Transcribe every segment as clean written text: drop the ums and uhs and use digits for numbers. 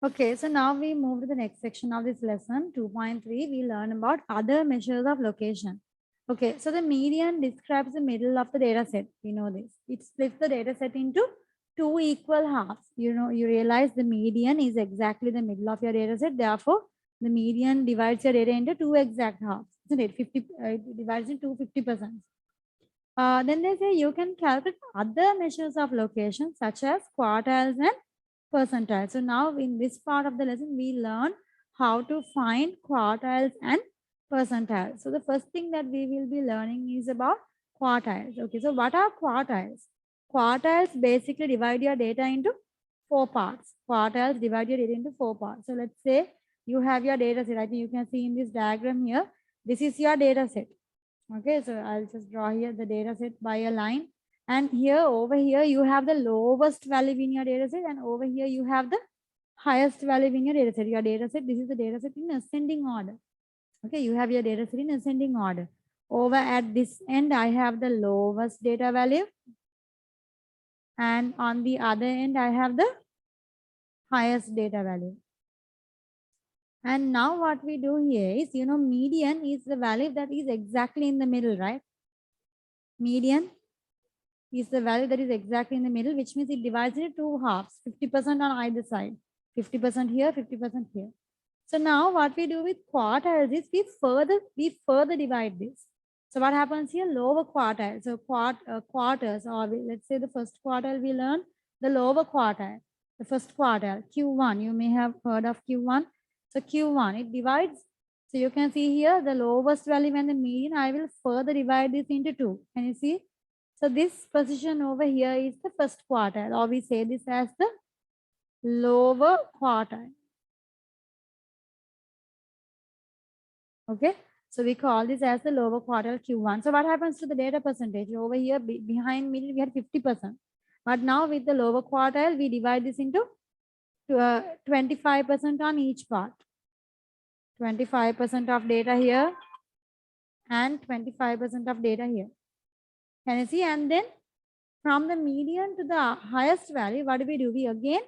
Okay, so now we move to the next section of this lesson, 2.3. We learn about other measures of location. Okay, so the median describes the middle of the data set. We know this. It splits the data set into two equal halves. You realize the median is exactly the middle of your data set. Therefore, the median divides your data into two exact halves. Isn't it? 50, it divides into 50%. Then they say you can calculate other measures of location such as quartiles and percentiles. So now in this part of the lesson, we learn how to find quartiles and percentiles. So the first thing that we will be learning is about quartiles. Okay, so what are quartiles? Quartiles basically divide your data into four parts. Quartiles divide your data into four parts. So let's say you have your data set. I think you can see in this diagram here. This is your data set. Okay, so I'll just draw here the data set by a line. And here, over here, you have the lowest value in your data set. And over here, you have the highest value in your data set. Your data set, this is the data set in ascending order. Okay, you have your data set in ascending order. Over at this end, I have the lowest data value. And on the other end, I have the highest data value. And now what we do here is, median is the value that is exactly in the middle, right? Median is the value that is exactly in the middle, which means it divides into two halves, 50% on either side, 50% here, 50% here. So now what we do with quartiles is we further divide this. So what happens here? Lower quartile. So quarters, or let's say the first quartile we learn, the lower quartile, the first quartile, Q1. You may have heard of Q1. So Q1, it divides. So you can see here the lowest value and the median. I will further divide this into two. Can you see? So this position over here is the first quartile, or we say this as the lower quartile. Okay, so we call this as the lower quartile Q1. So what happens to the data percentage? Over here, behind median, we had 50%. But now with the lower quartile, we divide this into 25% on each part. 25% of data here and 25% of data here. Can you see? And then from the median to the highest value, what do? We again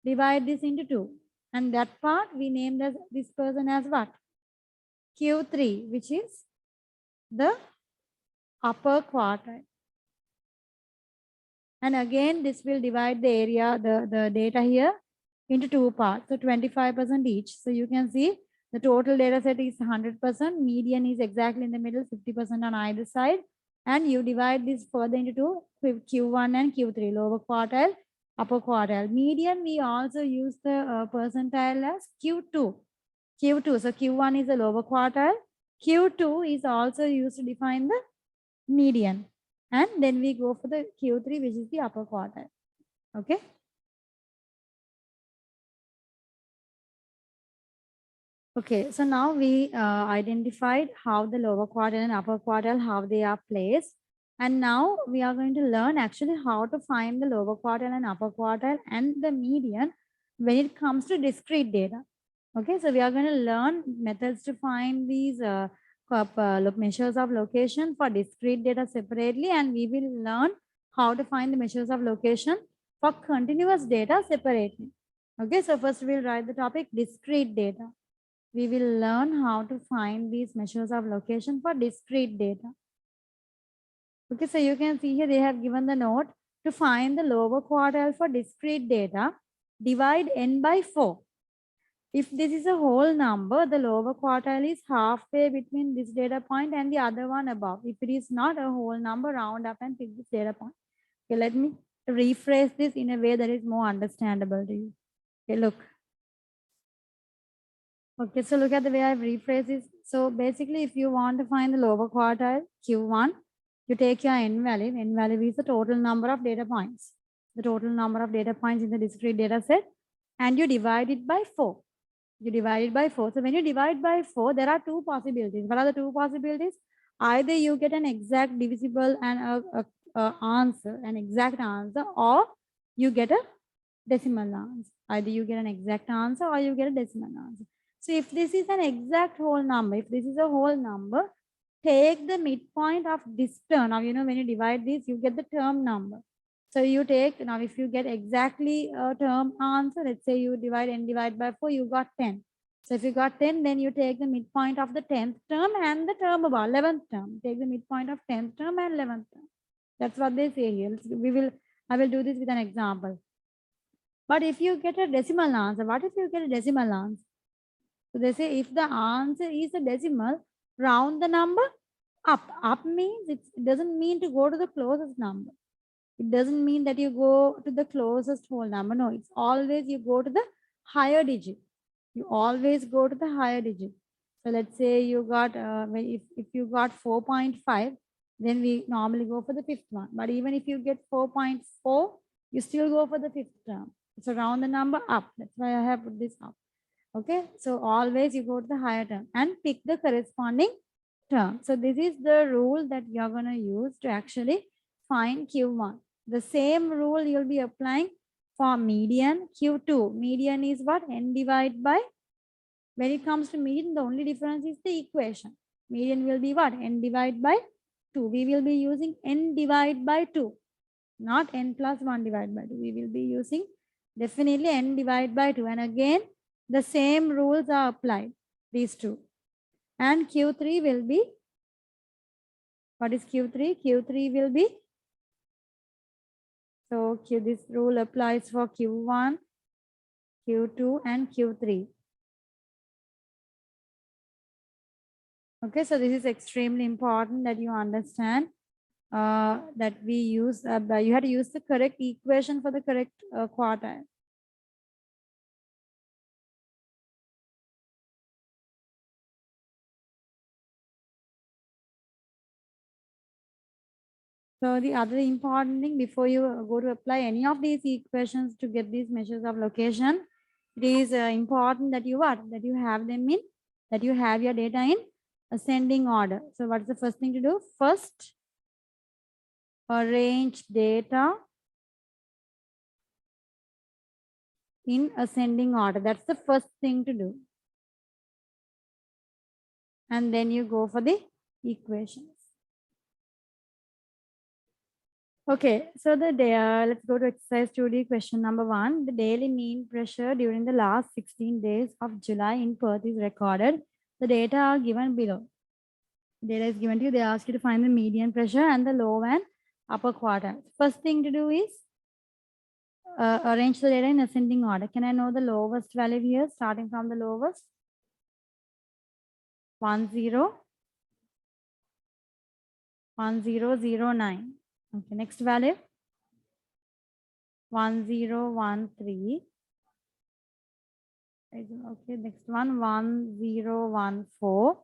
divide this into two. And that part we named as this person as what? Q3, which is the upper quartile. And again, this will divide the area, the data here into two parts. So 25% each. So you can see the total data set is 100%. Median is exactly in the middle, 50% on either side. And you divide this further into two, Q1 and Q3, lower quartile, upper quartile. Median, we also use the percentile as Q2. Q2, so Q1 is the lower quartile. Q2 is also used to define the median. And then we go for the Q3, which is the upper quartile. Okay. Okay, so now we identified how the lower quartile and upper quartile, how they are placed. And now we are going to learn actually how to find the lower quartile and upper quartile and the median when it comes to discrete data. Okay, so we are going to learn methods to find these measures of location for discrete data separately, and we will learn how to find the measures of location for continuous data separately. Okay, so first we'll write the topic discrete data. We will learn how to find these measures of location for discrete data. Okay, so you can see here they have given the note to find the lower quartile for discrete data, divide n by 4. If this is a whole number, the lower quartile is halfway between this data point and the other one above. If it is not a whole number, round up and pick this data point. Okay, let me rephrase this in a way that is more understandable to you. Okay, look. Okay, so look at the way I've rephrased this. So basically, if you want to find the lower quartile, Q1, you take your n value. N value is the total number of data points. The total number of data points in the discrete data set. And you divide it by 4. You divide it by 4. So when you divide by 4, there are two possibilities. What are the two possibilities? Either you get an exact divisible and an exact answer, or you get a decimal answer. Either you get an exact answer or you get a decimal answer. So if this is an exact whole number, if this is a whole number, take the midpoint of this term. Now, when you divide this, you get the term number. So you take, now if you get exactly a term answer, let's say you divide n divide by 4, you got 10. So if you got 10, then you take the midpoint of the 10th term and the term above 11th term. Take the midpoint of 10th term and 11th term. That's what they say here. I will do this with an example. But if you get a decimal answer, what if you get a decimal answer? So they say if the answer is a decimal, round the number up. Up means it doesn't mean to go to the closest number. It doesn't mean that you go to the closest whole number. No, it's always you go to the higher digit. You always go to the higher digit. So let's say you got, if you got 4.5, then we normally go for the fifth one. But even if you get 4.4, you still go for the fifth term. So round the number up. That's why I have put this up. Okay, so always you go to the higher term and pick the corresponding term. So this is the rule that you're going to use to actually find Q1. The same rule you'll be applying for median Q2. Median is what? N divided by, when it comes to median, the only difference is the equation. Median will be what? N divided by 2. We will be using N divided by 2, not N plus 1 divided by 2. We will be using definitely N divided by 2. And again, the same rules are applied, these two. And Q3 will be, what is Q3? Q3 will be, so this rule applies for Q1, Q2, and Q3. Okay, so this is extremely important that you understand that we use, you have to use the correct equation for the correct quartile. So the other important thing before you go to apply any of these equations to get these measures of location, it is important that you have them in, that you have your data in ascending order. So what's the first thing to do? First, arrange data in ascending order. That's the first thing to do. And then you go for the equations. Okay, so let's go to exercise 2D question number 1. The daily mean pressure during the last 16 days of July in Perth is recorded. The data are given below. The data is given to you. They ask you to find the median pressure and the low and upper quartile. First thing to do is arrange the data in ascending order. Can I know the lowest value here, starting from the lowest? 1009. Okay, next value 1013. Okay, next one 1014.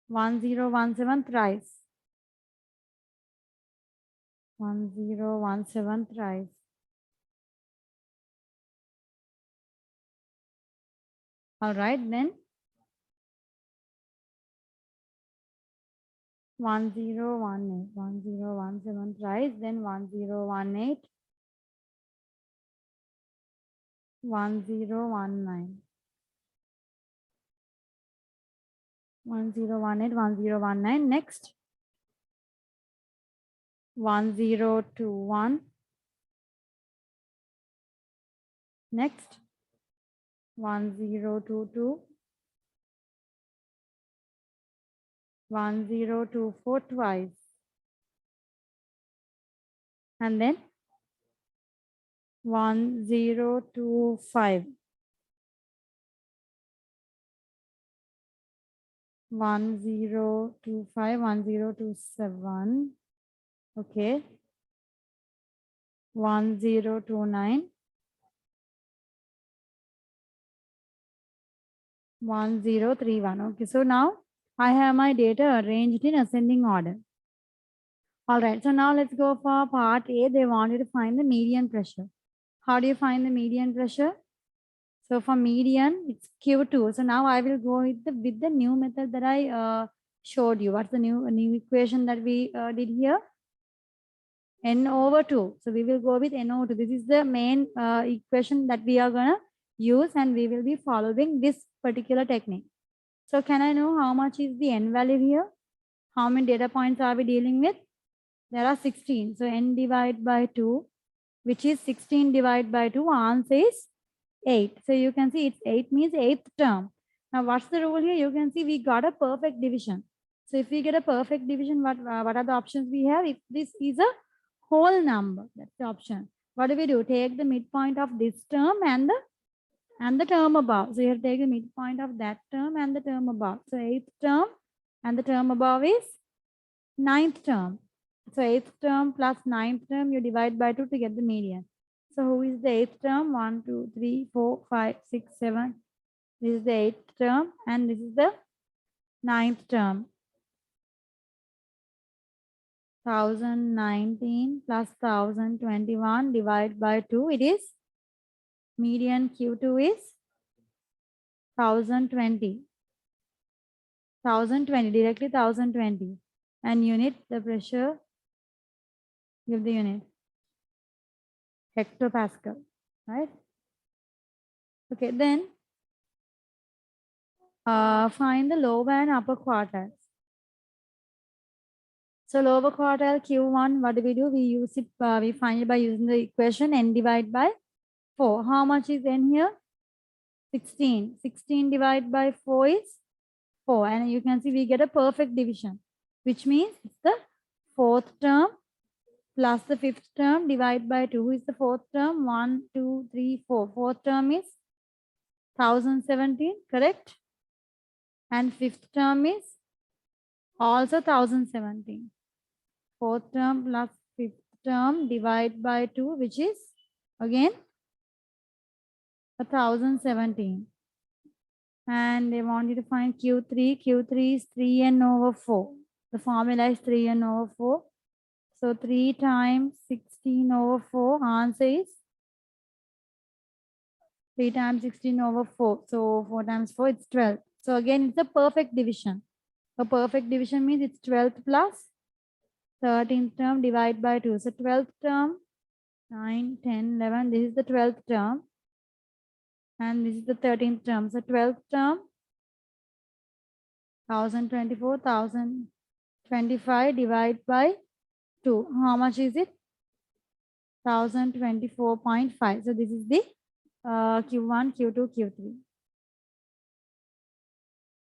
1017 thrice. 1017 thrice. All right, then 1018. 1017 thrice, then 1018. 1019. 1018, 1019. Next 1021. Next 1022. 1024 twice. And then 1025. 1025, 1027. Okay. 1029. 1031. Okay, so now I have my data arranged in ascending order. All right, so now let's go for part A. They want you to find the median pressure. How do you find the median pressure? So for median, it's Q2. So now I will go with the new method that I showed you. What's the new equation that we did here? N over 2. So we will go with N over 2. This is the main equation that we are going to use, and we will be following this particular technique. So can I know how much is the N value here? How many data points are we dealing with? There are 16. So n divided by 2, which is 16 divided by 2. Answer is 8. So you can see it's 8 means 8th term. Now what's the rule here? You can see we got a perfect division. So if we get a perfect division, what are the options we have? If this is a whole number, that's the option. What do? Take the midpoint of this term and the term above. So you have to take the midpoint of that term and the term above. So 8th term and the term above is 9th term. So 8th term plus 9th term, you divide by 2 to get the median. So who is the 8th term? 1, 2, 3, 4, 5, 6, 7. This is the 8th term and this is the 9th term. 1019 plus 1021 divided by 2. It is median Q2 is 1020. 1020, directly 1020. And unit, the pressure, give the unit. Hectopascal, right? Okay, then find the lower and upper quartiles. So lower quartile Q1, what do? We use it, we find it by using the equation n divided by 4. How much is n here? 16. 16 divided by 4 is 4. And you can see we get a perfect division, which means it's the 4th term plus the 5th term divided by 2. Who is the 4th term? 1, 2, 3, 4. 4th term is 1017, correct? And 5th term is also 1017. 4th term plus 5th term divided by 2, which is again 1017. And they want you to find Q3. Q3 is 3n over 4. The formula is 3n over 4. So 3 times 16 over 4. Answer is 3 times 16 over 4. So 4 times 4, it's 12. So again, it's a perfect division. A perfect division means it's 12th plus 13th term divided by 2. So 12th term, 9, 10, 11. This is the 12th term. And this is the 13th term. So 12th term, 1024, 1025 divided by 2. How much is it? 1024.5. So this is the Q1, Q2, Q3.